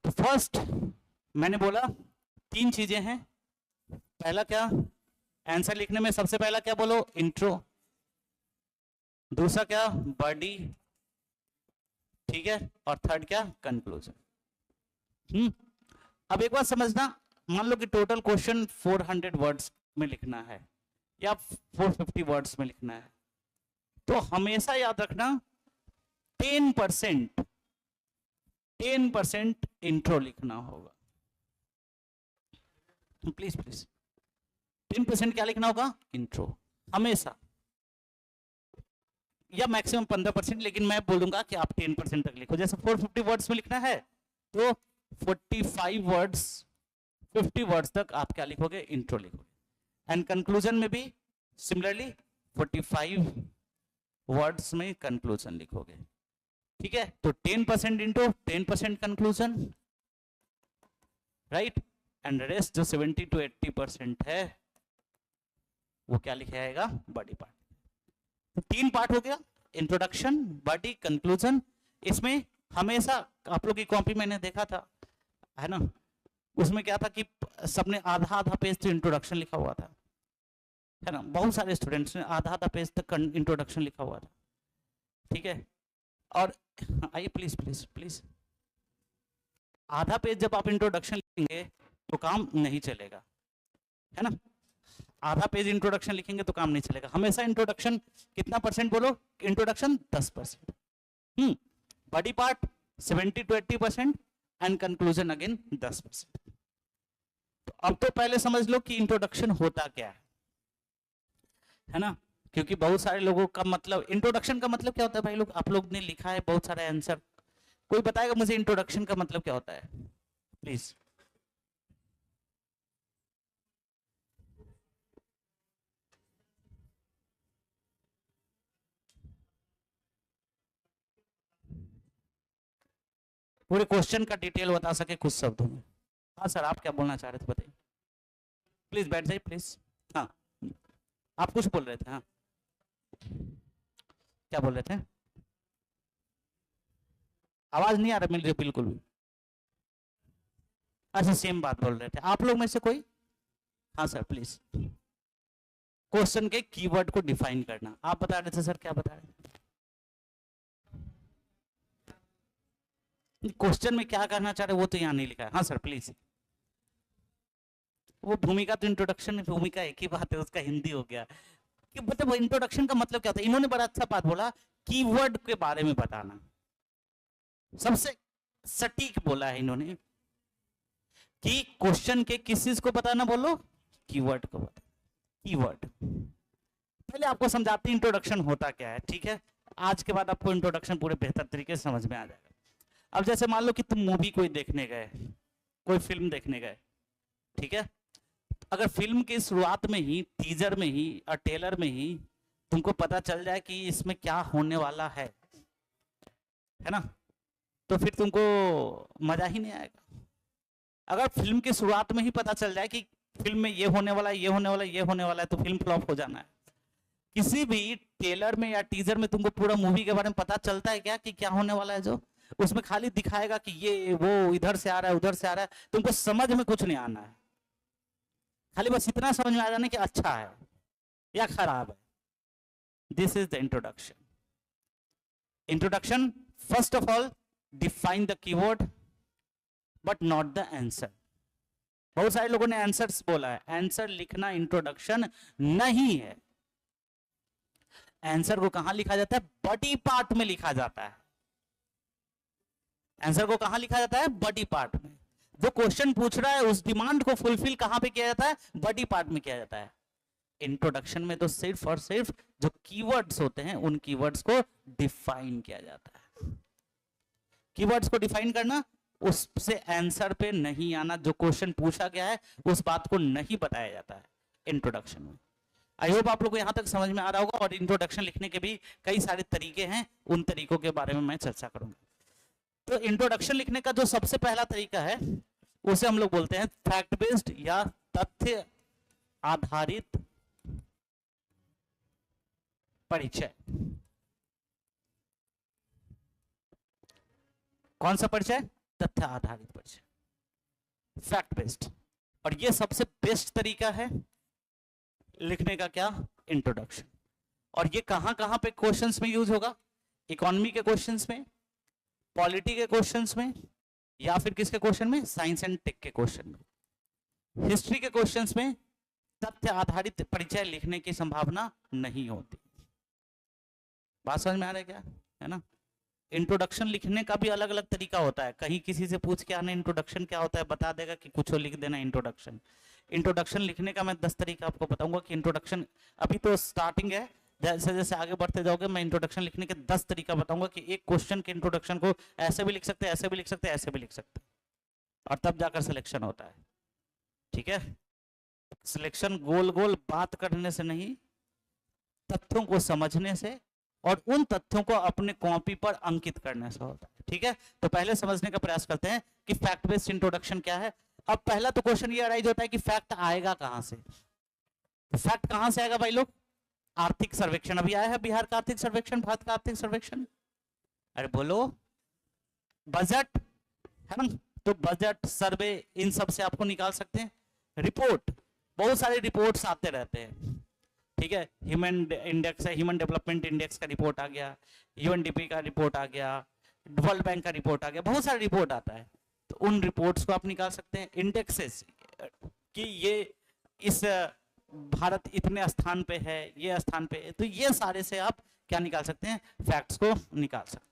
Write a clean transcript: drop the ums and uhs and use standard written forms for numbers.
तो फर्स्ट मैंने बोला 3 चीजें हैं। पहला क्या, आंसर लिखने में सबसे पहला क्या बोलो, इंट्रो। दूसरा क्या, बॉडी, ठीक है, और थर्ड क्या, कंक्लूजन। अब एक बात समझना, मान लो कि टोटल क्वेश्चन 400 वर्ड्स में लिखना है या 450 वर्ड्स में लिखना है, तो हमेशा याद रखना 10% इंट्रो लिखना होगा। प्लीज प्लीज 10% क्या लिखना होगा, इंट्रो, हमेशा, या मैक्सिमम 15%, लेकिन मैं बोलूंगा कि आप 10% तक लिखो। जैसे 450 वर्ड्स में लिखना है तो 45 वर्ड्स 50 वर्ड्स तक आप क्या लिखोगे, इंट्रो लिखोगे। एंड कंक्लूजन में भी सिमिलरली 45 वर्ड्स में कंक्लूजन लिखोगे, ठीक है। तो 10% intro, 10% conclusion, right, and rest जो 70 to 80% है वो क्या लिखा जाएगा, बॉडी पार्ट। तो 3 पार्ट हो गया, इंट्रोडक्शन, बॉडी, कंक्लूजन। इसमें हमेशा आप लोग की कॉपी मैंने देखा था, है ना, उसमें क्या था कि सबने आधा आधा पेज तो इंट्रोडक्शन लिखा हुआ था, है ना, बहुत सारे स्टूडेंट्स ने आधा आधा पेज तक इंट्रोडक्शन लिखा हुआ था, ठीक है। और आइए प्लीज प्लीज प्लीज, आधा पेज जब आप इंट्रोडक्शन लिखेंगे तो काम नहीं चलेगा, है ना। आधा पेज इंट्रोडक्शन लिखेंगे तो काम नहीं चलेगा। हमेशा इंट्रोडक्शन कितना परसेंट बोलो, introduction 10%, body part 70 to 80% and conclusion again 10%। तो अब तो पहले समझ लो कि इंट्रोडक्शन होता क्या है ना, क्योंकि बहुत सारे लोगों का मतलब, इंट्रोडक्शन का मतलब क्या होता है भाई लोग, आप लोग ने लिखा है बहुत सारे आंसर, कोई बताएगा मुझे इंट्रोडक्शन का मतलब क्या होता है, प्लीज। पूरे क्वेश्चन का डिटेल बता सके कुछ शब्दों में। हाँ सर, आप क्या बोलना चाह रहे थे बताइए, प्लीज बैठ जाइए प्लीज। हाँ, आप कुछ बोल रहे थे, हाँ क्या बोल रहे थे, आवाज नहीं आ रहा मेरे बिल्कुल भी। अच्छा, सेम बात बोल रहे थे आप लोग में से कोई। हाँ सर प्लीज, क्वेश्चन के कीवर्ड को डिफाइन करना। आप बता रहे थे सर, क्या बता रहे थे, क्वेश्चन में क्या करना चाह रहे वो तो यहाँ नहीं लिखा है। हाँ सर प्लीज, वो भूमिका तो इंट्रोडक्शन में भूमिका एक ही बात है, उसका हिंदी हो गया कि मतलब इंट्रोडक्शन का मतलब क्या होता है। इन्होंने बड़ा अच्छा बात बोला, कीवर्ड के बारे में बताना, सबसे सटीक बोला है इन्होंने कि क्वेश्चन के किस चीज को बताना, बोलो कीवर्ड को बताना। कीवर्ड पहले आपको समझाते हैं इंट्रोडक्शन होता क्या है, ठीक है। आज के बाद आपको इंट्रोडक्शन पूरे बेहतर तरीके से समझ में आ जाएगा। अब जैसे मान लो कि तुम मूवी कोई देखने गए, कोई फिल्म देखने गए, ठीक है। अगर फिल्म की शुरुआत में ही, टीजर में ही और ट्रेलर में ही तुमको पता चल जाए कि इसमें क्या होने वाला है ना, तो फिर तुमको मजा ही नहीं आएगा। अगर फिल्म की शुरुआत में ही पता चल जाए कि फिल्म में ये होने वाला है, ये होने वाला है, ये होने वाला है, तो फिल्म फ्लॉप हो जाना है। किसी भी ट्रेलर में या टीजर में तुमको पूरा मूवी के बारे में पता चलता है क्या कि क्या होने वाला है, जो उसमें खाली दिखाएगा कि ये वो इधर से आ रहा है, उधर से आ रहा है, तुमको समझ में कुछ नहीं आना है, खाली बस इतना समझ में आ जाना कि अच्छा है या खराब है। This is the introduction. Introduction first of all define the keyword but not the answer. बहुत सारे लोगों ने आंसर्स बोला है, आंसर लिखना इंट्रोडक्शन नहीं है। आंसर को कहां लिखा जाता है, बॉडी पार्ट में लिखा जाता है। आंसर को कहां लिखा जाता है, बॉडी पार्ट में। जो क्वेश्चन पूछ रहा है उस डिमांड को फुलफिल कहां पे किया जाता है, बॉडी पार्ट में किया जाता है। इंट्रोडक्शन में तो सिर्फ और सिर्फ जो कीवर्ड्स होते हैं उन कीवर्ड्स को डिफाइन किया जाता है। कीवर्ड्स को डिफाइन करना, उससे आंसर पे नहीं आना, जो क्वेश्चन पूछा गया है उस बात को नहीं बताया जाता है इंट्रोडक्शन में। आई होप आप लोग को यहां तक समझ में आ रहा होगा। और इंट्रोडक्शन लिखने के भी कई सारे तरीके हैं, उन तरीकों के बारे में मैं चर्चा करूंगा। तो इंट्रोडक्शन लिखने का जो सबसे पहला तरीका है उसे हम लोग बोलते हैं फैक्ट बेस्ड या तथ्य आधारित परिचय। कौन सा परिचय, तथ्य आधारित परिचय, फैक्ट बेस्ड। और ये सबसे बेस्ट तरीका है लिखने का, क्या, इंट्रोडक्शन। और ये कहां कहां पे क्वेश्चंस में यूज होगा? इकोनॉमी के क्वेश्चंस में, पॉलिटी के क्वेश्चंस में, या फिर किसके क्वेश्चन में? साइंस एंड टेक के क्वेश्चन में। हिस्ट्री के क्वेश्चंस में तथ्य आधारित परिचय लिखने की संभावना नहीं होती। बात समझ में आ रहा है क्या? है ना? इंट्रोडक्शन लिखने का भी अलग अलग तरीका होता है। कहीं किसी से पूछ के आना इंट्रोडक्शन क्या होता है, बता देगा कि कुछ लिख देना इंट्रोडक्शन। इंट्रोडक्शन लिखने का मैं 10 तरीका आपको बताऊंगा कि इंट्रोडक्शन, अभी तो स्टार्टिंग है, जैसे जैसे आगे बढ़ते जाओगे मैं इंट्रोडक्शन लिखने के 10 तरीका बताऊंगा कि एक क्वेश्चन के इंट्रोडक्शन को ऐसे भी लिख सकते हैं, ऐसे भी लिख सकते हैं, ऐसे भी लिख सकते हैं, और तब जाकर सिलेक्शन होता है। ठीक है? सिलेक्शन गोल गोल बात करने से नहीं, तथ्यों को समझने से और उन तथ्यों को अपने कॉपी पर अंकित करने से होता है। ठीक है? तो पहले समझने का प्रयास करते हैं कि फैक्ट बेस्ड इंट्रोडक्शन क्या है। अब पहला तो क्वेश्चन ये अराइज होता है कि फैक्ट आएगा कहां से? तो फैक्ट कहां से आएगा भाई लोग? आर्थिक सर्वेक्षण अभी आया है, बिहार का आर्थिक सर्वेक्षण, भारत का आर्थिक सर्वेक्षण। अरे बोलो, बजट है ना, तो बजट, सर्वे, इन सब से आपको निकाल सकते हैं। रिपोर्ट, बहुत सारे रिपोर्ट्स आते रहते हैं। ठीक है? ह्यूमन इंडेक्स है, ह्यूमन डेवलपमेंट इंडेक्स का रिपोर्ट आ गया, यूएनडीपी का रिपोर्ट आ गया, वर्ल्ड बैंक का रिपोर्ट आ गया, बहुत सारे रिपोर्ट आता है। तो उन रिपोर्ट्स को आप निकाल सकते हैं। इंडेक्सेस कि ये इस भारत इतने स्थान पे है, ये स्थान पे है, तो ये सारे से आप क्या निकाल सकते हैं? फैक्ट्स को निकाल सकते हैं।